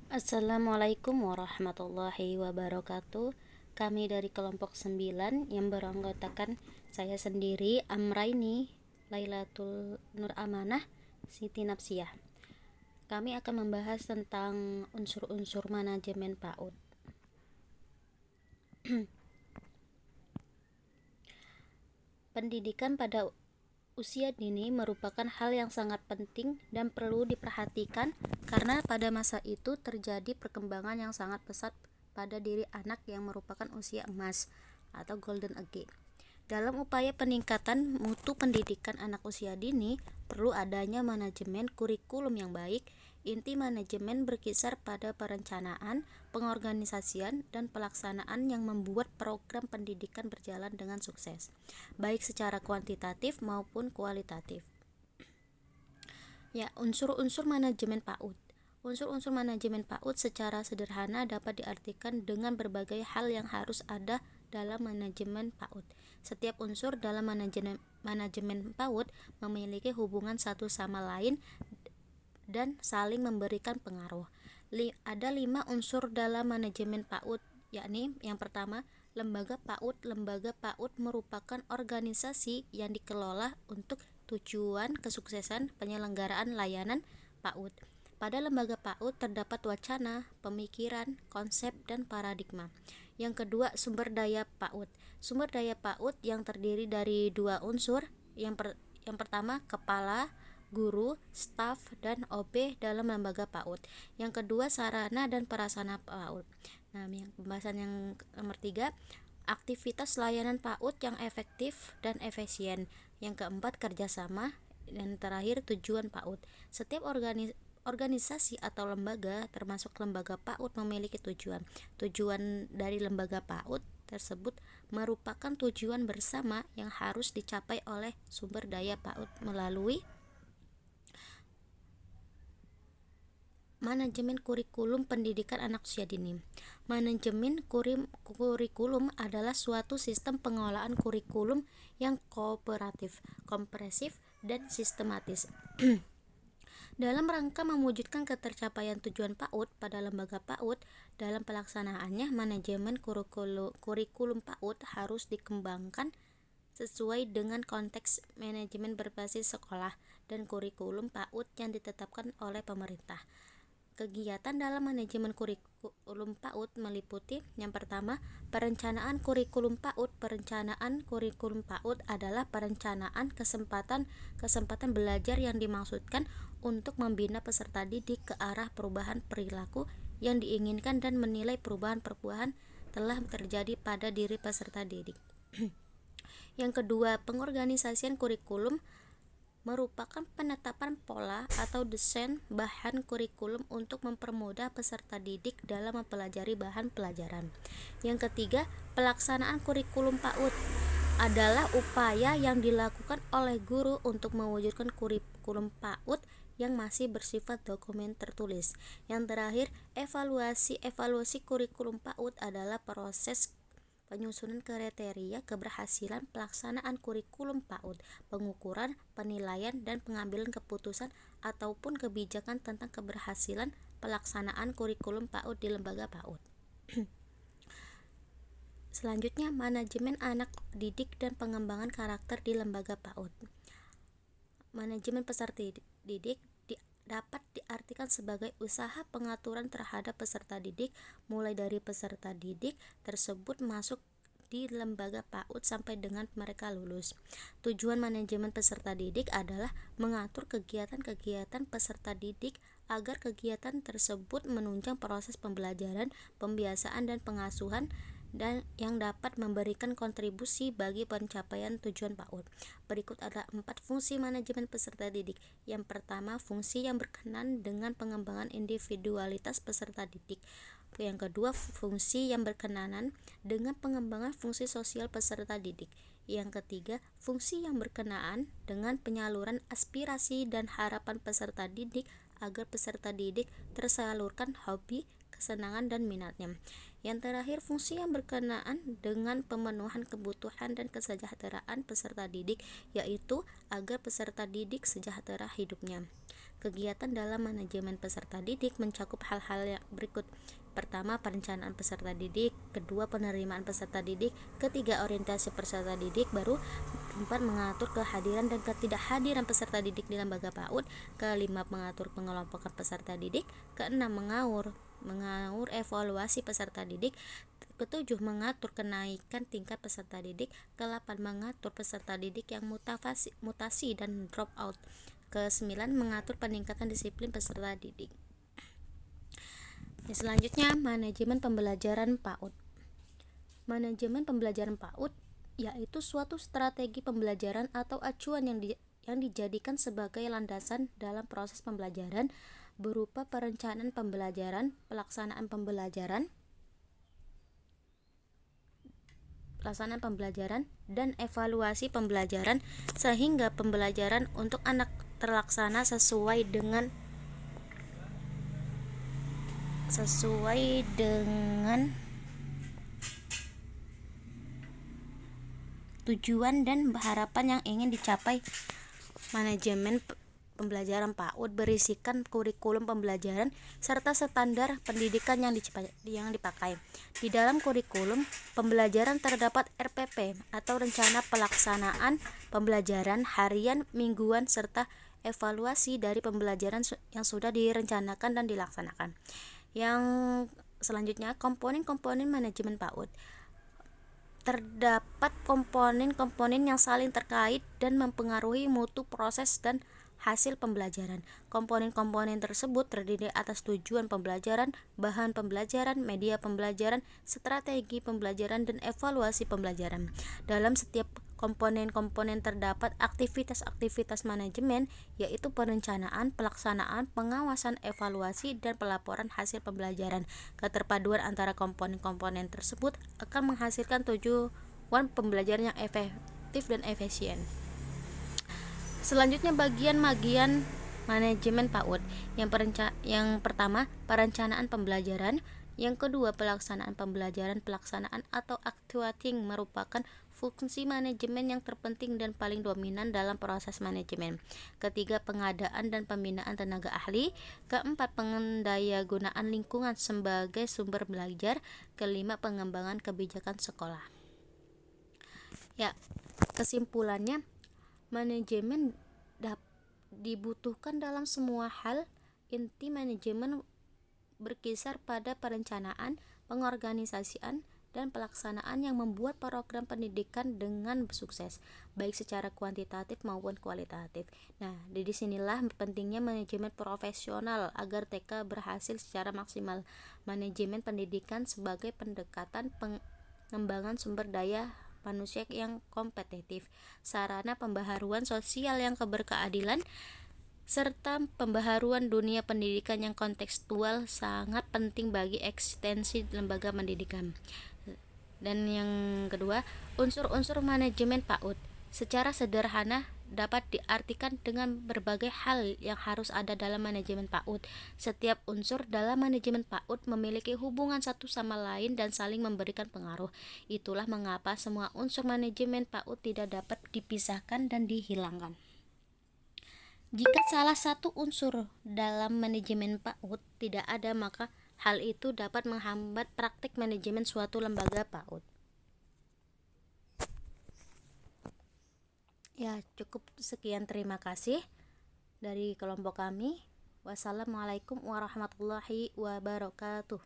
Assalamualaikum warahmatullahi wabarakatuh. Kami dari kelompok 9 yang beranggotakan saya sendiri, Amraini, Lailatul Nur Amanah, Siti Napsiah. Kami akan membahas tentang unsur-unsur manajemen PAUD. Pendidikan pada usia dini merupakan hal yang sangat penting dan perlu diperhatikan karena pada masa itu terjadi perkembangan yang sangat pesat pada diri anak yang merupakan usia emas atau golden age. Dalam upaya peningkatan mutu pendidikan anak usia dini, perlu adanya manajemen kurikulum yang baik. Inti manajemen berkisar pada perencanaan, pengorganisasian, dan pelaksanaan yang membuat program pendidikan berjalan dengan sukses, baik secara kuantitatif maupun kualitatif. Ya, unsur-unsur manajemen PAUD. Unsur-unsur manajemen PAUD secara sederhana dapat diartikan dengan berbagai hal yang harus ada dalam manajemen PAUD. Setiap unsur dalam manajemen PAUD memiliki hubungan satu sama lain dan saling memberikan pengaruh. Ada 5 unsur dalam manajemen PAUD, yakni yang pertama, lembaga PAUD. Lembaga PAUD merupakan organisasi yang dikelola untuk tujuan kesuksesan penyelenggaraan layanan PAUD. Pada lembaga PAUD terdapat wacana, pemikiran, konsep, dan paradigma. Yang kedua, sumber daya PAUD. Sumber daya PAUD yang terdiri dari 2 unsur. Yang pertama, kepala, guru, staf, dan OB dalam lembaga PAUD. Yang kedua, sarana dan prasarana PAUD. Nah, pembahasan yang nomor 3, aktivitas layanan PAUD yang efektif dan efisien. Yang keempat, kerjasama. Dan terakhir, tujuan PAUD. Setiap organisasi atau lembaga, termasuk lembaga PAUD, memiliki tujuan. Tujuan dari lembaga PAUD tersebut merupakan tujuan bersama yang harus dicapai oleh sumber daya PAUD melalui manajemen kurikulum pendidikan anak usia dini. Manajemen kurikulum adalah suatu sistem pengelolaan kurikulum yang kooperatif, komprehensif, dan sistematis. Dalam rangka mewujudkan ketercapaian tujuan PAUD pada lembaga PAUD, dalam pelaksanaannya manajemen kurikulum PAUD harus dikembangkan sesuai dengan konteks manajemen berbasis sekolah dan kurikulum PAUD yang ditetapkan oleh pemerintah. Kegiatan dalam manajemen kurikulum PAUD meliputi yang pertama, perencanaan kurikulum PAUD. Perencanaan kurikulum PAUD adalah perencanaan kesempatan belajar yang dimaksudkan untuk membina peserta didik ke arah perubahan perilaku yang diinginkan dan menilai perubahan telah terjadi pada diri peserta didik. Yang kedua, pengorganisasian kurikulum merupakan penetapan pola atau desain bahan kurikulum untuk mempermudah peserta didik dalam mempelajari bahan pelajaran. Yang ketiga, pelaksanaan kurikulum PAUD adalah upaya yang dilakukan oleh guru untuk mewujudkan kurikulum PAUD yang masih bersifat dokumen tertulis. Yang terakhir, evaluasi kurikulum PAUD adalah proses penyusunan kriteria keberhasilan pelaksanaan kurikulum PAUD, pengukuran, penilaian, dan pengambilan keputusan ataupun kebijakan tentang keberhasilan pelaksanaan kurikulum PAUD di lembaga PAUD. Selanjutnya, manajemen anak didik dan pengembangan karakter di lembaga PAUD. Manajemen peserta didik dapat diartikan sebagai usaha pengaturan terhadap peserta didik, mulai dari peserta didik tersebut masuk di lembaga PAUD sampai dengan mereka lulus. Tujuan manajemen peserta didik adalah mengatur kegiatan-kegiatan peserta didik agar kegiatan tersebut menunjang proses pembelajaran, pembiasaan, dan pengasuhan dan yang dapat memberikan kontribusi bagi pencapaian tujuan PAUD. Berikut ada 4 fungsi manajemen peserta didik. Yang pertama, fungsi yang berkenaan dengan pengembangan individualitas peserta didik. Yang kedua, fungsi yang berkenaan dengan pengembangan fungsi sosial peserta didik. Yang ketiga, fungsi yang berkenaan dengan penyaluran aspirasi dan harapan peserta didik agar peserta didik tersalurkan hobi, kesenangan, dan minatnya. Yang terakhir, fungsi yang berkenaan dengan pemenuhan kebutuhan dan kesejahteraan peserta didik, yaitu agar peserta didik sejahtera hidupnya. Kegiatan dalam manajemen peserta didik mencakup hal-hal yang berikut. Pertama, perencanaan peserta didik. Kedua, penerimaan peserta didik. Ketiga, orientasi peserta didik. Baru keempat, mengatur kehadiran dan ketidakhadiran peserta didik di lembaga PAUD. Kelima, mengatur pengelompokan peserta didik. Keenam, mengatur evaluasi peserta didik. Ketujuh, mengatur kenaikan tingkat peserta didik. Kedelapan, mengatur peserta didik yang mutasi dan drop out. Kesembilan, mengatur peningkatan disiplin peserta didik. Selanjutnya, manajemen pembelajaran PAUD. Manajemen pembelajaran PAUD yaitu suatu strategi pembelajaran atau acuan yang dijadikan sebagai landasan dalam proses pembelajaran berupa perencanaan pembelajaran, pelaksanaan pembelajaran, dan evaluasi pembelajaran sehingga pembelajaran untuk anak terlaksana sesuai dengan tujuan dan harapan yang ingin dicapai. Manajemen pembelajaran PAUD berisikan kurikulum pembelajaran serta standar pendidikan yang dipakai. Di dalam kurikulum pembelajaran terdapat RPP atau rencana pelaksanaan pembelajaran harian, mingguan, serta evaluasi dari pembelajaran yang sudah direncanakan dan dilaksanakan. Yang selanjutnya, komponen-komponen manajemen PAUD. Terdapat komponen-komponen yang saling terkait dan mempengaruhi mutu proses dan hasil pembelajaran. Komponen-komponen tersebut terdiri atas tujuan pembelajaran, bahan pembelajaran, media pembelajaran, strategi pembelajaran, dan evaluasi pembelajaran. Dalam setiap komponen-komponen terdapat aktivitas-aktivitas manajemen, yaitu perencanaan, pelaksanaan, pengawasan, evaluasi, dan pelaporan hasil pembelajaran. Keterpaduan antara komponen-komponen tersebut akan menghasilkan tujuan pembelajaran yang efektif dan efisien. Selanjutnya, bagian-bagian manajemen PAUD. Yang pertama, perencanaan pembelajaran. Yang kedua, pelaksanaan pembelajaran. Pelaksanaan atau actuating merupakan fungsi manajemen yang terpenting dan paling dominan dalam proses manajemen. Ketiga, pengadaan dan pembinaan tenaga ahli. Keempat, pengendayagunaan lingkungan sebagai sumber belajar. Kelima, pengembangan kebijakan sekolah. Ya, kesimpulannya, manajemen dibutuhkan dalam semua hal. Inti manajemen berkisar pada perencanaan, pengorganisasian, dan pelaksanaan yang membuat program pendidikan dengan sukses, baik secara kuantitatif maupun kualitatif. Nah, di sinilah pentingnya manajemen profesional agar TK berhasil secara maksimal. Manajemen pendidikan sebagai pendekatan pengembangan sumber daya manusia yang kompetitif, sarana pembaharuan sosial yang berkeadilan, serta pembaharuan dunia pendidikan yang kontekstual sangat penting bagi eksistensi lembaga pendidikan. Dan yang kedua, unsur-unsur manajemen PAUD. Secara sederhana dapat diartikan dengan berbagai hal yang harus ada dalam manajemen PAUD. Setiap unsur dalam manajemen PAUD memiliki hubungan satu sama lain dan saling memberikan pengaruh. Itulah mengapa semua unsur manajemen PAUD tidak dapat dipisahkan dan dihilangkan. Jika salah satu unsur dalam manajemen PAUD tidak ada, maka hal itu dapat menghambat praktik manajemen suatu lembaga PAUD. Ya, cukup sekian, terima kasih dari kelompok kami. Wassalamualaikum warahmatullahi wabarakatuh.